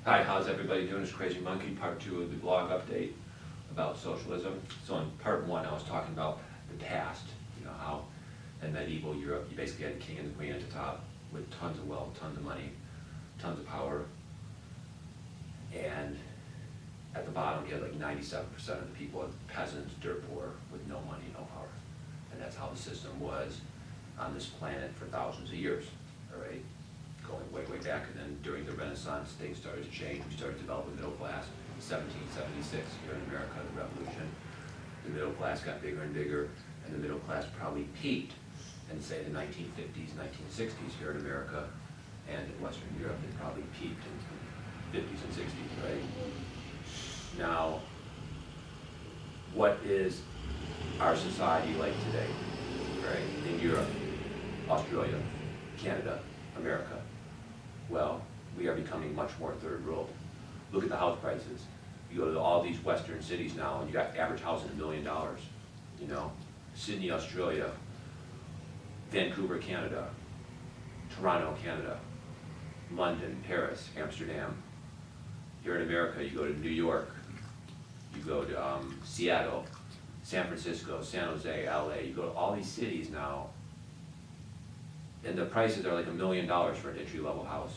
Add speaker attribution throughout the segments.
Speaker 1: Hi, how's everybody doing? It's Crazy Monkey, part 2 of the blog update about socialism. So in part 1, I was talking about the past, how in medieval Europe you basically had the king and the queen at the top with tons of wealth, tons of money, tons of power, and at the bottom you had like 97% of the people, peasants, dirt poor, with no money, no power. And that's how the system was on this planet for thousands of years, all right? Going way, way back, and then during the Renaissance, things started to change. We started developing the middle class. 1776, here in America, the revolution. The middle class got bigger and bigger, and the middle class probably peaked in, say, the 1950s, 1960s here in America, and in Western Europe, it probably peaked in the 50s and 60s, right? Now, what is our society like today, right? In Europe, Australia, Canada, America. Well, we are becoming much more third world. Look at the house prices. You go to all these Western cities now, and you got average house in $1 million. Sydney, Australia, Vancouver, Canada, Toronto, Canada, London, Paris, Amsterdam. Here in America, you go to New York, you go to Seattle, San Francisco, San Jose, LA. You go to all these cities now, and the prices are like $1 million for an entry-level house.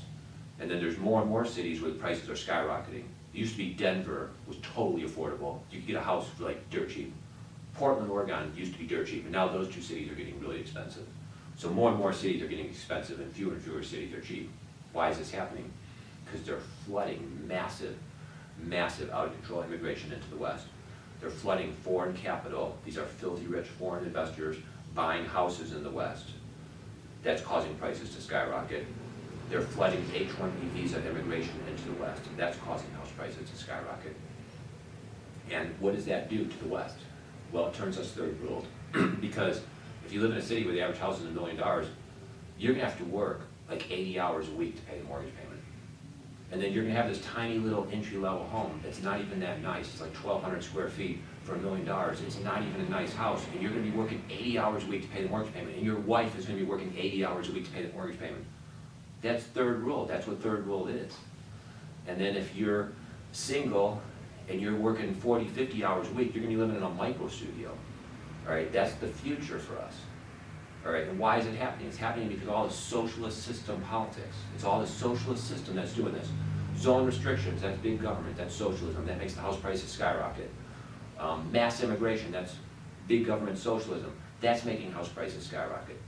Speaker 1: And then there's more and more cities where the prices are skyrocketing. It used to be Denver was totally affordable. You could get a house for like dirt cheap. Portland, Oregon used to be dirt cheap, and now those two cities are getting really expensive. So more and more cities are getting expensive, and fewer cities are cheap. Why is this happening? Because they're flooding massive, massive out-of-control immigration into the West. They're flooding foreign capital. These are filthy rich foreign investors buying houses in the West. That's causing prices to skyrocket. They're flooding H-1B visa immigration into the West, and that's causing house prices to skyrocket. And what does that do to the West? Well, it turns us third world, because if you live in a city where the average house is $1 million, you're gonna have to work like 80 hours a week to pay the mortgage payment. And then you're gonna have this tiny little entry-level home that's not even that nice. It's like 1,200 square feet for $1 million. It's not even a nice house, and you're gonna be working 80 hours a week to pay the mortgage payment, and your wife is gonna be working 80 hours a week to pay the mortgage payment. That's third world. That's what third world is. And then if you're single and you're working 40, 50 hours a week, you're gonna be living in a micro studio. All right, that's the future for us. All right, and why is it happening? It's happening because of all the socialist system politics. It's all the socialist system that's doing this. Zone restrictions, that's big government, that's socialism. That makes the house prices skyrocket. Mass immigration, that's big government socialism. That's making house prices skyrocket.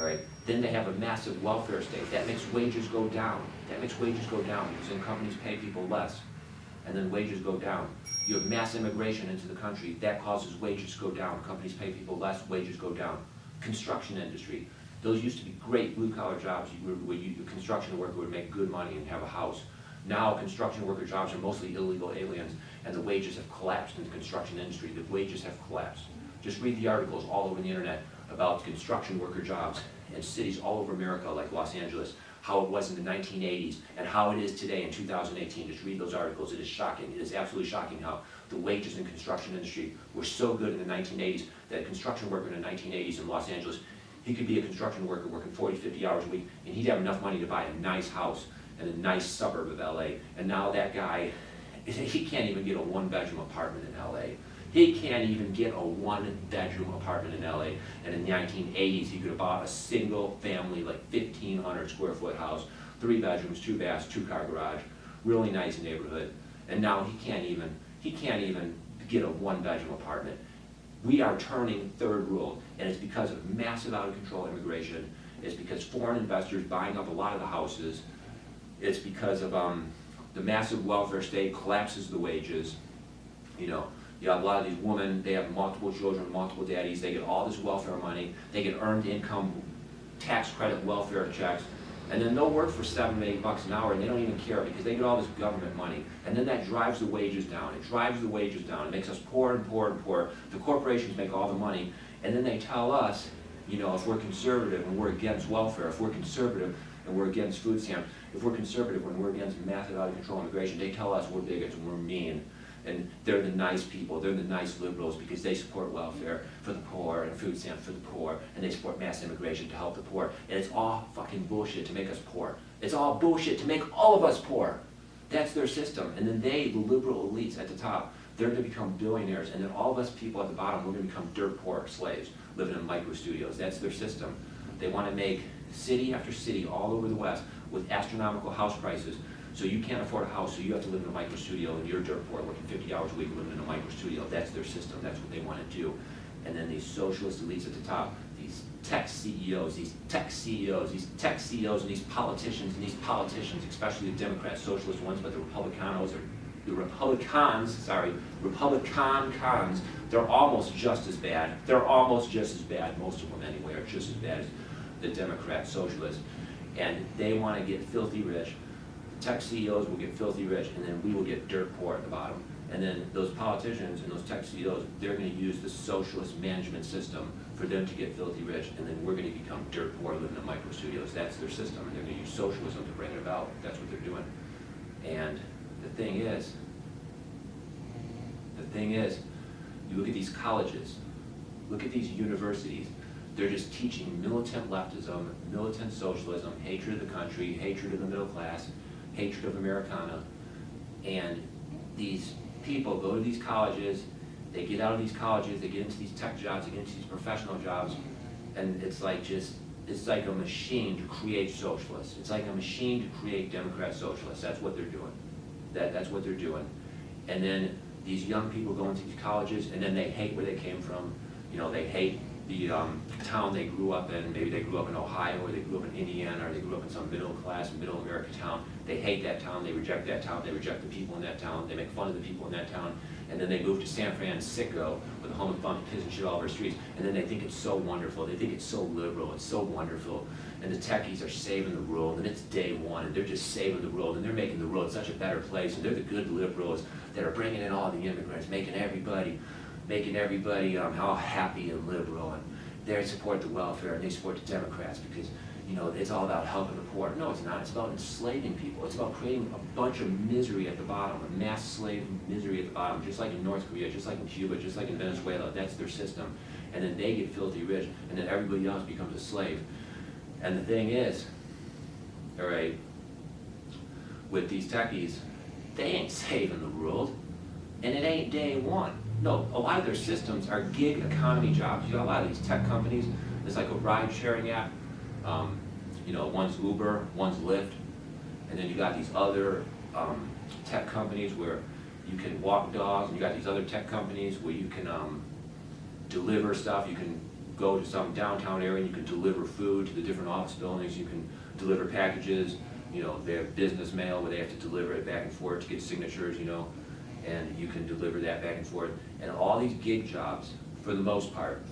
Speaker 1: All right, then they have a massive welfare state. That makes wages go down. That makes wages go down because then companies pay people less, and then wages go down. You have mass immigration into the country. That causes wages to go down. Companies pay people less, wages go down. Construction industry. Those used to be great blue-collar jobs where a construction worker would make good money and have a house. Now construction worker jobs are mostly illegal aliens, and the wages have collapsed in the construction industry. The wages have collapsed. Just read the articles all over the internet about construction worker jobs in cities all over America, like Los Angeles, how it was in the 1980s and how it is today in 2018. Just read those articles. It is shocking. It is absolutely shocking how the wages in the construction industry were so good in the 1980s that a construction worker in the 1980s in Los Angeles, he could be a construction worker working 40, 50 hours a week, and he'd have enough money to buy a nice house in a nice suburb of LA. And now that guy, he can't even get a one-bedroom apartment in LA. He can't even get a one-bedroom apartment in LA. And in the 1980s, he could have bought a single family, like 1,500 square foot house, 3 bedrooms, 2 baths, 2-car garage, really nice neighborhood. And now he can't even get a one-bedroom apartment. We are turning third world, and it's because of massive out-of-control immigration. It's because foreign investors buying up a lot of the houses. It's because of the massive welfare state collapses the wages. You have a lot of these women, they have multiple children, multiple daddies, they get all this welfare money, they get earned income, tax credit, welfare checks, and then they'll work for $7 to $8 an hour and they don't even care because they get all this government money, and then that drives the wages down. It drives the wages down. It makes us poor and poor and poor. The corporations make all the money, and then they tell us, if we're conservative and we're against welfare, if we're conservative and we're against food stamps, if we're conservative and we're against massive out-of-control immigration, they tell us we're bigots and we're mean. And they're the nice people, they're the nice liberals because they support welfare for the poor and food stamps for the poor, and they support mass immigration to help the poor. And it's all fucking bullshit to make us poor. It's all bullshit to make all of us poor. That's their system. And then they, the liberal elites at the top, they're gonna become billionaires, and then all of us people at the bottom, we're gonna become dirt poor slaves, living in micro studios. That's their system. They wanna make city after city all over the West with astronomical house prices. So you can't afford a house, so you have to live in a micro studio, and you're dirt poor, working 50 hours a week, living in a micro studio. That's their system, that's what they wanna do. And then these socialist elites at the top, these tech CEOs, these tech CEOs, these tech CEOs, and these politicians, especially the Democrat socialist ones, but the Republicanos, or the Republicans, they're almost just as bad. They're almost just as bad, most of them anyway, are just as bad as the Democrat socialists. And they want to get filthy rich. Tech CEOs will get filthy rich, and then we will get dirt poor at the bottom. And then those politicians and those tech CEOs, they're going to use the socialist management system for them to get filthy rich, and then we're going to become dirt poor living in micro studios. That's their system, and they're going to use socialism to bring it about. That's what they're doing. And the thing is, you look at these colleges, look at these universities, they're just teaching militant leftism, militant socialism, hatred of the country, hatred of the middle class, hatred of Americana. And these people go to these colleges, they get out of these colleges, they get into these tech jobs, they get into these professional jobs, and it's like a machine to create socialists. It's like a machine to create Democrat socialists. That's what they're doing. That's what they're doing. And then these young people go into these colleges, and then they hate where they came from. You know, they hate the town they grew up in. Maybe they grew up in Ohio, or they grew up in Indiana, or they grew up in some middle class, middle America town. They hate that town, they reject that town, they reject the people in that town, they make fun of the people in that town, and then they move to San Francisco with a home of fun, kids and shit all over the streets, and then they think it's so wonderful, they think it's so liberal, it's so wonderful, and the techies are saving the world, and it's day one, and they're just saving the world, and they're making the world such a better place, and they're the good liberals that are bringing in all the immigrants, making everybody all happy and liberal, and they support the welfare, and they support the Democrats because, you know, it's all about helping the poor. No, it's not. It's about enslaving people. It's about creating a bunch of misery at the bottom, a mass slave misery at the bottom, just like in North Korea, just like in Cuba, just like in Venezuela. That's their system. And then they get filthy rich, and then everybody else becomes a slave. And the thing is, all right, with these techies, they ain't saving the world, and it ain't day one. No, a lot of their systems are gig economy jobs. You got a lot of these tech companies, it's like a ride-sharing app. You know, one's Uber, one's Lyft, and then you got these other tech companies where you can walk dogs, and you got these other tech companies where you can deliver stuff. You can go to some downtown area and you can deliver food to the different office buildings. You can deliver packages. You know, they have business mail where they have to deliver it back and forth to get signatures, you know, and you can deliver that back and forth. And all these gig jobs, for the most part,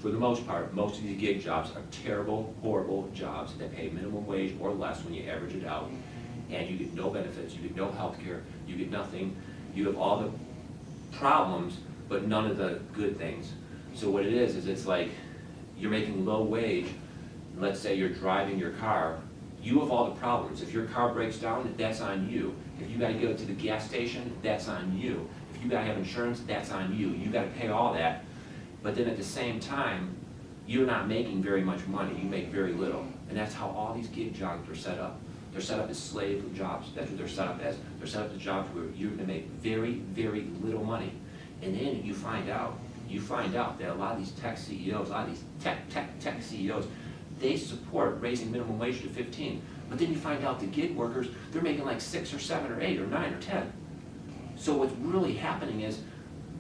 Speaker 1: most of these gig jobs are terrible, horrible jobs that pay minimum wage or less when you average it out. And you get no benefits, you get no health care, you get nothing. You have all the problems, but none of the good things. So what it is it's like you're making low wage. Let's say you're driving your car. You have all the problems. If your car breaks down, that's on you. If you gotta go to the gas station, that's on you. If you gotta have insurance, that's on you. You gotta pay all that. But then at the same time, you're not making very much money. You make very little. And that's how all these gig jobs are set up. They're set up as slave jobs. That's what they're set up as. They're set up as jobs where you're gonna make very, very little money. And then you find out that a lot of these tech CEOs, a lot of these tech CEOs, they support raising minimum wage to 15. But then you find out the gig workers, they're making like 6 or 7 or 8 or 9 or 10. So what's really happening is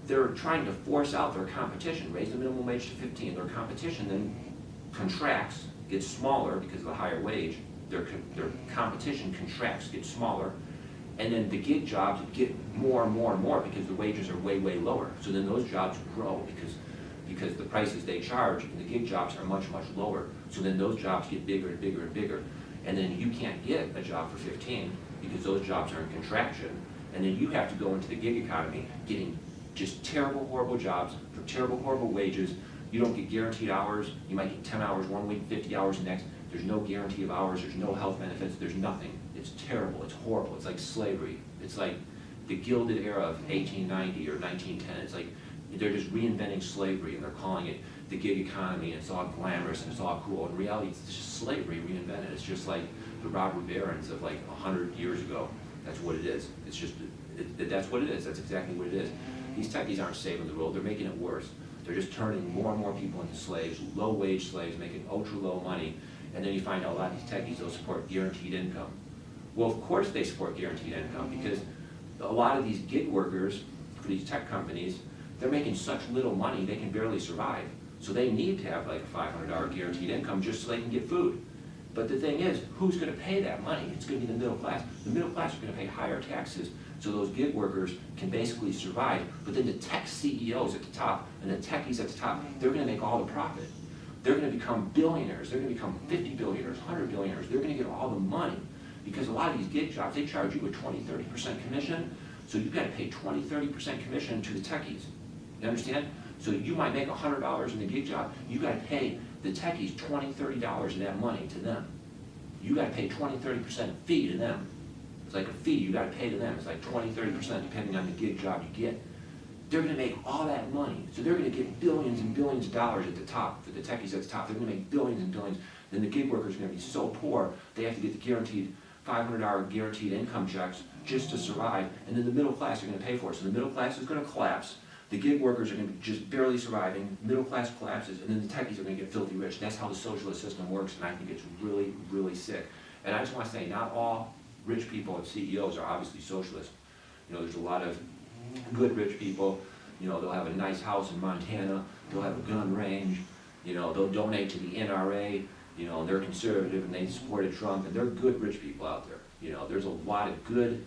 Speaker 1: they're trying to force out their competition, raise the minimum wage to 15. Their competition then contracts, gets smaller because of the higher wage. Their competition contracts, gets smaller. And then the gig jobs get more and more and more because the wages are way, way lower. So then those jobs grow because the prices they charge in the gig jobs are much, much lower. So then those jobs get bigger and bigger and bigger. And then you can't get a job for 15 because those jobs are in contraction. And then you have to go into the gig economy getting just terrible, horrible jobs for terrible, horrible wages. You don't get guaranteed hours. You might get 10 hours one week, 50 hours the next. There's no guarantee of hours. There's no health benefits. There's nothing. It's terrible. It's horrible. It's like slavery. It's like the Gilded Era of 1890 or 1910. It's like they're just reinventing slavery and they're calling it the gig economy. And it's all glamorous and it's all cool. In reality, it's just slavery reinvented. It's just like the robber barons of like 100 years ago. That's what it is. It's just, that's what it is. That's exactly what it is. These techies aren't saving the world. They're making it worse. They're just turning more and more people into slaves, low-wage slaves, making ultra-low money. And then you find out a lot of these techies, they'll support guaranteed income. Well, of course they support guaranteed income, because a lot of these gig workers for these tech companies, they're making such little money they can barely survive. So they need to have like a $500 guaranteed income just so they can get food. But the thing is, who's going to pay that money? It's going to be the middle class. The middle class are going to pay higher taxes so those gig workers can basically survive. But then the tech CEOs at the top and the techies at the top, they're going to make all the profit. They're going to become billionaires. They're going to become 50 billionaires, 100 billionaires. They're going to get all the money. Because a lot of these gig jobs, they charge you a 20, 30% commission. So you've got to pay 20, 30% commission to the techies. You understand? So you might make $100 in the gig job. You got to pay the techies $20, $30 of that money to them. You got to pay 20, 30% fee to them. It's like a fee you got to pay to them. It's like 20, 30% depending on the gig job you get. They're going to make all that money. So they're going to get billions and billions of dollars at the top, for the techies at the top. They're going to make billions and billions. Then the gig workers are going to be so poor, they have to get the guaranteed $500 guaranteed income checks just to survive. And then the middle class are going to pay for it. So the middle class is going to collapse. The gig workers are going to be just barely surviving. Middle class collapses, and then the techies are going to get filthy rich. That's how the socialist system works, and I think it's really, really sick. And I just want to say, not all rich people and CEOs are obviously socialists. You know, there's a lot of good rich people. You know, they'll have a nice house in Montana. They'll have a gun range. You know, they'll donate to the NRA. You know, and they're conservative, and they supported Trump, and they're good rich people out there. You know, there's a lot of good